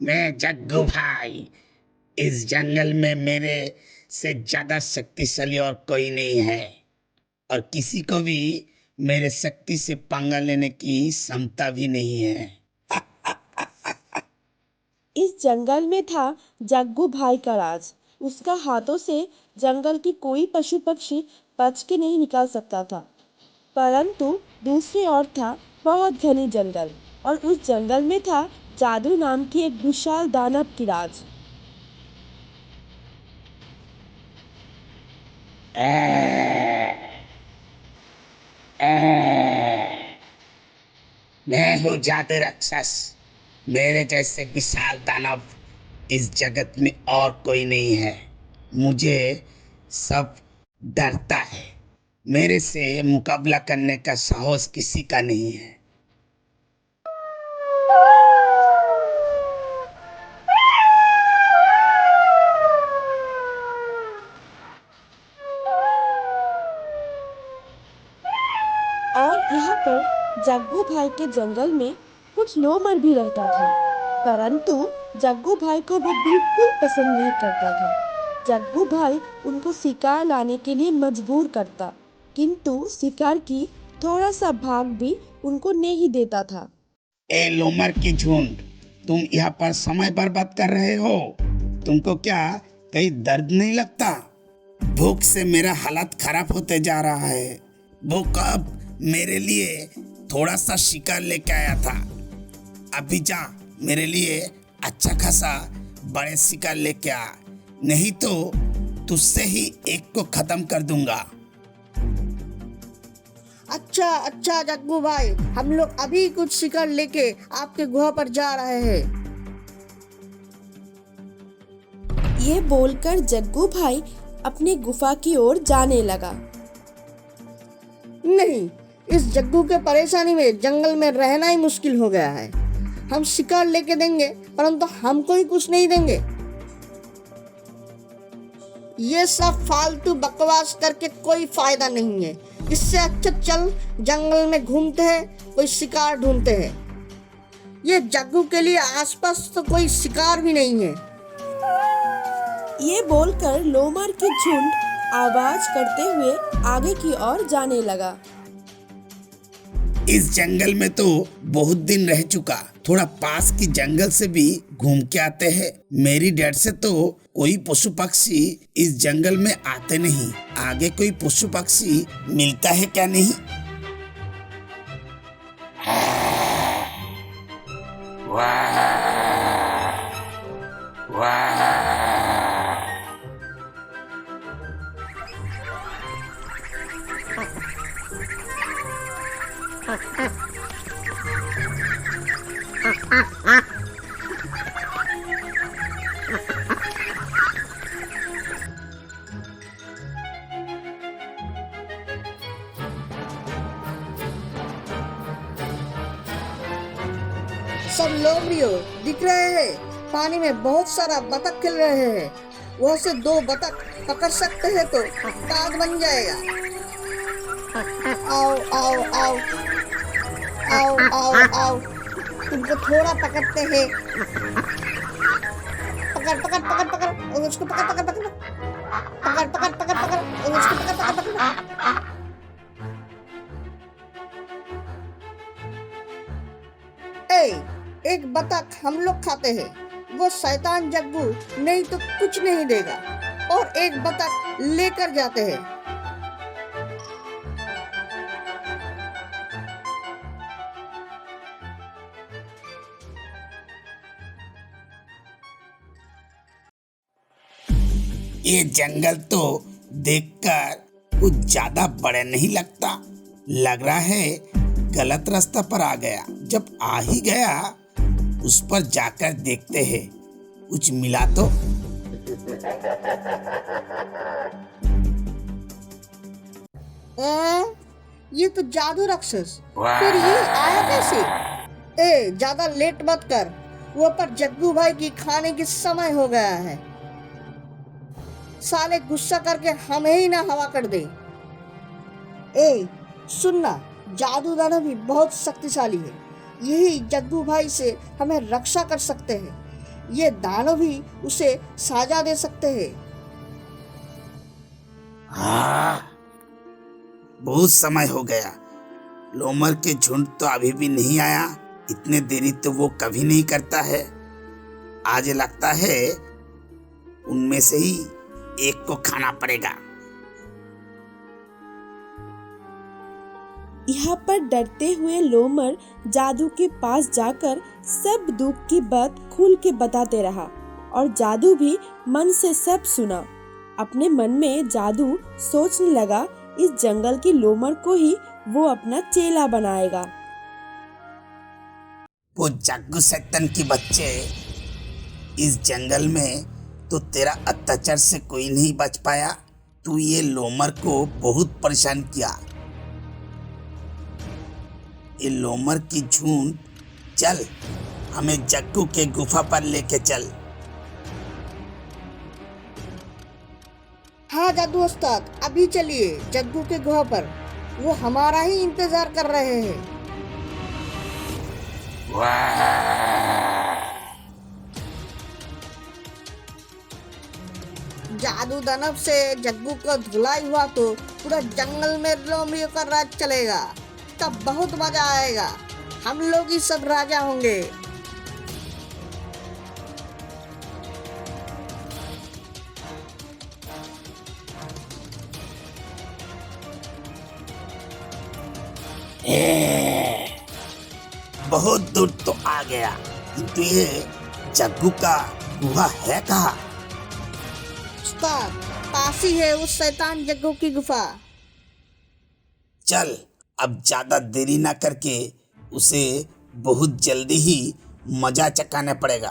मैं जग्गू भाई। इस जंगल में मेरे से ज्यादा शक्तिशाली और कोई नहीं है, और किसी को भी मेरे शक्ति से पंगा लेने की क्षमता भी नहीं है। इस जंगल में था जग्गू भाई का राज। उसका हाथों से जंगल की कोई पशु पक्षी बच के नहीं निकल सकता था। परंतु दूसरी ओर था बहुत घनी जंगल, और उस जंगल में था जादू नाम की एक विशाल दानव की राज। मैं हूँ जादू राक्षस। मेरे जैसे विशाल दानव इस जगत में और कोई नहीं है। मुझे सब डरता है। मेरे से मुकाबला करने का साहस किसी का नहीं है। और यहाँ पर जग्गू भाई के जंगल में कुछ लोमड़ भी रहता था, परंतु जग्गू भाई को वो बिल्कुल पसंद नहीं करता था। जग्गू भाई उनको शिकार लाने के लिए मजबूर करता, किंतु शिकार की थोड़ा सा भाग भी उनको नहीं देता था। ए लोमर की झुंड, तुम यहाँ पर समय बर्बाद कर रहे हो। तुमको क्या कहीं दर्द नहीं लगता? भूख से मेरा हालत खराब होते जा रहा है। वो कब मेरे लिए थोड़ा सा शिकार लेके आया था। अभी जा मेरे लिए अच्छा खासा बड़े शिकार लेके आ, नहीं तो तुझसे ही एक को खत्म कर दूंगा। अच्छा अच्छा जग्गू भाई, हम लोग अभी कुछ शिकार लेके आपके गुहा पर जा रहे हैं। ये बोलकर जग्गू भाई अपनी गुफा की ओर जाने लगा। नहीं, इस जग्गू के परेशानी में जंगल में रहना ही मुश्किल हो गया है। हम शिकार लेके देंगे परंतु हमको ही कुछ नहीं देंगे। ये सब फालतू बकवास करके कोई फायदा नहीं है। इससे अच्छा चल जंगल में घूमते हैं, कोई शिकार ढूंढते हैं। ये जग्गू के लिए आसपास तो कोई शिकार भी नहीं है। ये बोलकर लोमड़ की झुंड आवाज करते हुए आगे की ओर जाने लगा। इस जंगल में तो बहुत दिन रह चुका, थोड़ा पास की जंगल से भी घूम के आते हैं। मेरी डर से तो कोई पशु पक्षी इस जंगल में आते नहीं। आगे कोई पशु पक्षी मिलता है क्या? नहीं। वाह वाह। सब लोमड़ियों दिख रहे हैं। पानी में बहुत सारा बतख खेल रहे हैं। वह से 2 बतख पकड़ सकते हैं तो ताज बन जाएगा। आओ आओ आओ आओ आओ आओ, तुमको थोड़ा पकड़ते हैं। पकड़ पकड़ पकड़ पकड़, उसको पकड़ पकड़ पकड़ पकड़ पकड़ पकड़ पकड़, उसको पकड़ पकड़ पकड़। एक बतख हम लोग खाते हैं। वो शैतान जग्गू नहीं तो कुछ नहीं देगा। और एक बतख लेकर जाते हैं। ये जंगल तो देखकर कुछ ज्यादा बड़ा नहीं लगता। लग रहा है गलत रास्ता पर आ गया। जब आ ही गया उस पर जाकर देखते हैं, कुछ मिला तो। ये तो जादू राक्षस, फिर ये आया कैसे? ज्यादा लेट मत कर, वो पर जग्गू भाई की खाने की समय हो गया है। साले गुस्सा करके हमें ही ना हवा कर दे। सुनना, जादू दानव भी बहुत शक्तिशाली है। यही जग्गू भाई से हमें रक्षा कर सकते हैं। ये दानव भी उसे साजा दे सकते हैं। हाँ, बहुत समय हो गया। लोमर के झुंड तो अभी भी नहीं आया। इतने देरी तो वो कभी नहीं करता है। आज लगता है उनमें से ही एक को खाना पड़ेगा। यहाँ पर डरते हुए लोमर जादू के पास जाकर सब दुख की बात खुल के बताते रहा और जादू भी मन से सब सुना। अपने मन में जादू सोचने लगा इस जंगल की लोमर को ही वो अपना चेला बनाएगा। वो जग्गू शैतान की बच्चे, इस जंगल में तो तेरा अत्याचार से कोई नहीं बच पाया। तू ये लोमर को बहुत परेशान किया। ये लोमर की झुंड, चल हमें जग्गू के गुफा पर लेके चल। हाँ जादू उस्ताद, अभी चलिए जग्गू के गुहा पर। वो हमारा ही इंतजार कर रहे हैं। जादू दानव से जग्गू का धुलाई हुआ तो पूरा जंगल में लोमड़ियों का राज चलेगा। तब बहुत मजा आएगा। हम लोग ही सब राजा होंगे। बहुत दूर तो आ गया, किंतु ये जग्गू का गुहा है कहाँ? उस्ताद, पास ही है उस शैतान जग्गू की गुफा। चल अब ज्यादा देरी ना करके उसे बहुत जल्दी ही मजा चखाना पड़ेगा।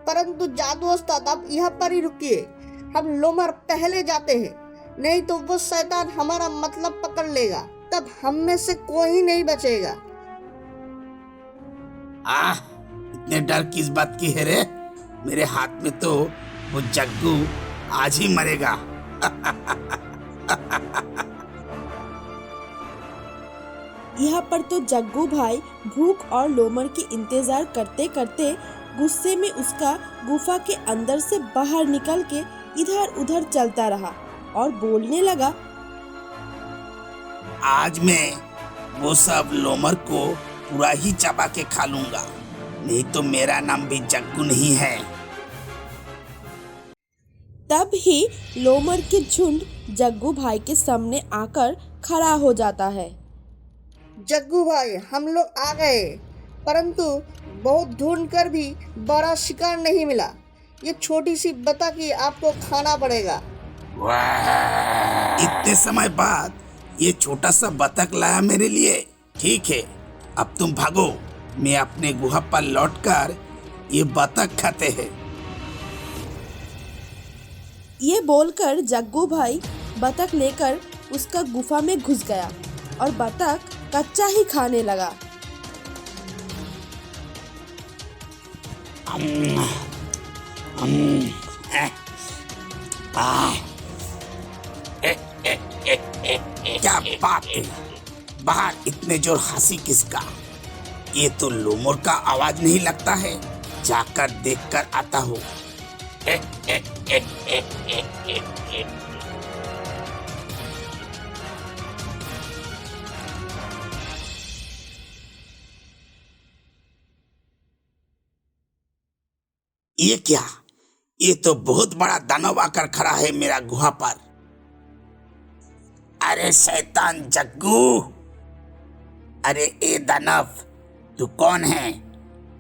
परंतु जादू उस्ताद, आप यहाँ पर ही रुकिए। हम लोमर पहले जाते हैं, नहीं तो वो शैतान हमारा मतलब पकड़ लेगा। तब हम में से कोई नहीं बचेगा। इतने डर किस बात की है रे? मेरे हाथ में तो वो जग्गू आज ही मरेगा। यहाँ पर तो जग्गू भाई भूख और लोमर की इंतजार करते करते गुस्से में उसका गुफा के अंदर से बाहर निकल के इधर उधर चलता रहा और बोलने लगा, आज मैं वो सब लोमर को पूरा ही चबा के खा लूंगा, नहीं तो मेरा नाम भी जग्गू नहीं है। तब ही लोमर के झुंड जग्गू भाई के सामने आकर खड़ा हो जाता है। जग्गू भाई, हम लोग आ गए, परंतु बहुत ढूंढकर भी बड़ा शिकार नहीं मिला। ये छोटी सी बतख ही आपको खाना पड़ेगा। इतने समय बाद ये छोटा सा बतख लाया मेरे लिए। ठीक है, अब तुम भागो, मैं अपने गुहा पर लौटकर ये बतख खाते हैं। ये बोलकर जग्गू भाई बतख लेकर उसका गुफा में घुस गया और बतख कच्चा ही खाने लगा। क्या बात है, बाहर इतने जोर हंसी किसका? ये तो लोमर का आवाज नहीं लगता है। जाकर देखकर आता हूँ। ये क्या? ये तो बहुत बड़ा दानव आकर खड़ा है मेरा गुहा पर। अरे शैतान जग्गू, अरे ए दानव, तू कौन है?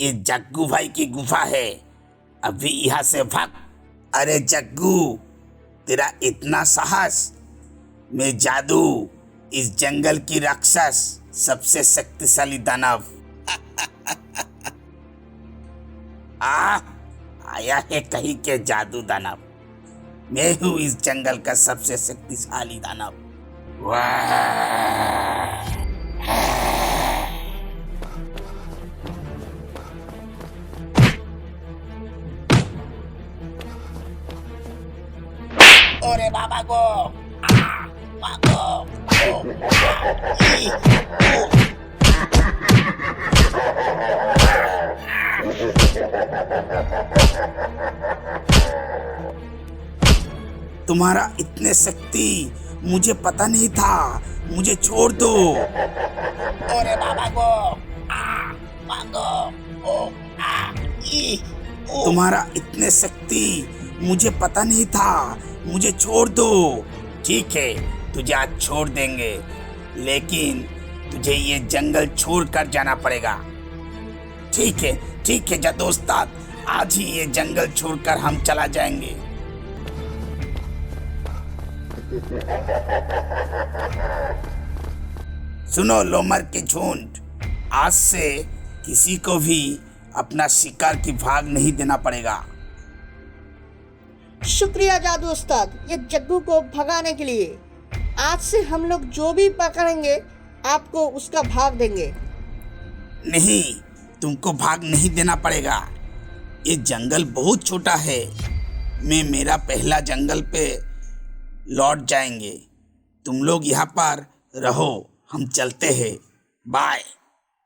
ये जग्गू भाई की गुफा है, अभी यहाँ से भाग। अरे जग्गू, तेरा इतना साहस? मैं जादू, इस जंगल की राक्षस, सबसे शक्तिशाली दानव। आया है कहीं के जादू दानव। मैं हूँ इस जंगल का सबसे शक्तिशाली दानव। अरे बाबा को भागो। तुम्हारा इतने शक्ति मुझे पता नहीं था, मुझे छोड़ दो। अरे बाबा को तुम्हारा इतने शक्ति मुझे पता नहीं था, मुझे छोड़ दो। ठीक है, तुझे आज छोड़ देंगे, लेकिन तुझे ये जंगल छोड़कर जाना पड़ेगा। ठीक है जादू उस्ताद, आज ही ये जंगल छोड़कर हम चला जाएंगे। सुनो लोमर के झुंड, आज से किसी को भी अपना शिकार की भाग नहीं देना पड़ेगा। शुक्रिया जादू उस्ताद, ये जग्गू को भगाने के लिए। आज से हम लोग जो भी पकड़ेंगे आपको उसका भाग देंगे। नहीं, तुमको भाग नहीं देना पड़ेगा। ये जंगल बहुत छोटा है, मैं मेरा पहला जंगल पे लौट जाएंगे। तुम लोग यहाँ पर रहो, हम चलते हैं। बाय।